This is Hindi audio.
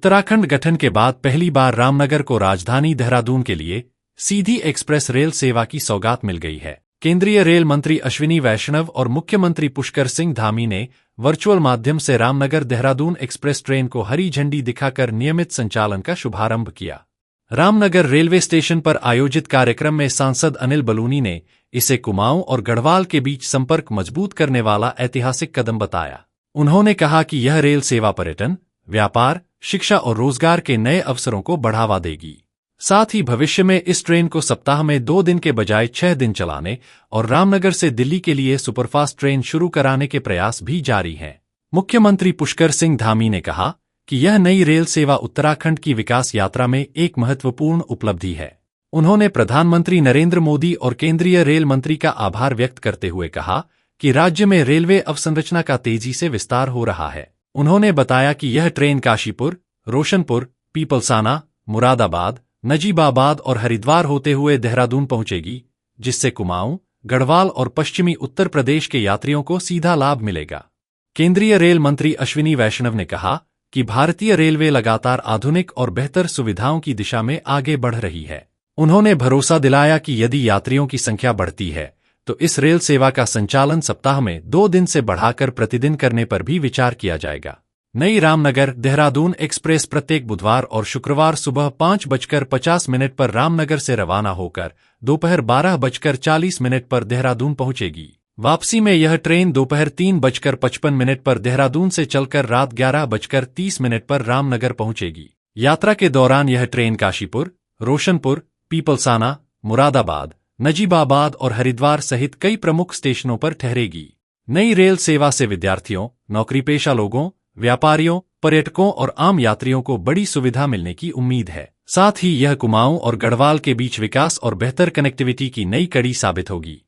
उत्तराखंड गठन के बाद पहली बार रामनगर को राजधानी देहरादून के लिए सीधी एक्सप्रेस रेल सेवा की सौगात मिल गई है। केंद्रीय रेल मंत्री अश्विनी वैष्णव और मुख्यमंत्री पुष्कर सिंह धामी ने वर्चुअल माध्यम से रामनगर देहरादून एक्सप्रेस ट्रेन को हरी झंडी दिखाकर नियमित संचालन का शुभारंभ किया। रामनगर रेलवे स्टेशन पर आयोजित कार्यक्रम में सांसद अनिल बलूनी ने इसे कुमाऊं और गढ़वाल के बीच संपर्क मजबूत करने वाला ऐतिहासिक कदम बताया। उन्होंने कहा कि यह रेल सेवा पर्यटन, व्यापार, शिक्षा और रोजगार के नए अवसरों को बढ़ावा देगी। साथ ही भविष्य में इस ट्रेन को सप्ताह में 2 दिन के बजाय 6 दिन चलाने और रामनगर से दिल्ली के लिए सुपरफास्ट ट्रेन शुरू कराने के प्रयास भी जारी हैं। मुख्यमंत्री पुष्कर सिंह धामी ने कहा कि यह नई रेल सेवा उत्तराखंड की विकास यात्रा में एक महत्वपूर्ण उपलब्धि है। उन्होंने प्रधानमंत्री नरेंद्र मोदी और केंद्रीय रेल मंत्री का आभार व्यक्त करते हुए कहा कि राज्य में रेलवे अवसंरचना का तेजी से विस्तार हो रहा है। उन्होंने बताया कि यह ट्रेन काशीपुर, रोशनपुर, पीपलसाना, मुरादाबाद, नजीबाबाद और हरिद्वार होते हुए देहरादून पहुंचेगी, जिससे कुमाऊं, गढ़वाल और पश्चिमी उत्तर प्रदेश के यात्रियों को सीधा लाभ मिलेगा। केंद्रीय रेल मंत्री अश्विनी वैष्णव ने कहा कि भारतीय रेलवे लगातार आधुनिक और बेहतर सुविधाओं की दिशा में आगे बढ़ रही है। उन्होंने भरोसा दिलाया कि यदि यात्रियों की संख्या बढ़ती है तो इस रेल सेवा का संचालन सप्ताह में 2 दिन से बढ़ाकर प्रतिदिन करने पर भी विचार किया जाएगा। नई रामनगर देहरादून एक्सप्रेस प्रत्येक बुधवार और शुक्रवार सुबह 5:50 पर रामनगर से रवाना होकर दोपहर 12:40 पर देहरादून पहुंचेगी। वापसी में यह ट्रेन दोपहर 3:55 पर देहरादून से चलकर रात 11:30 पर रामनगर पहुंचेगी। यात्रा के दौरान यह ट्रेन काशीपुर, रोशनपुर, पीपलसाना, मुरादाबाद, नजीबाबाद और हरिद्वार सहित कई प्रमुख स्टेशनों पर ठहरेगी। नई रेल सेवा से विद्यार्थियों, नौकरीपेशा लोगों, व्यापारियों, पर्यटकों और आम यात्रियों को बड़ी सुविधा मिलने की उम्मीद है। साथ ही यह कुमाऊं और गढ़वाल के बीच विकास और बेहतर कनेक्टिविटी की नई कड़ी साबित होगी।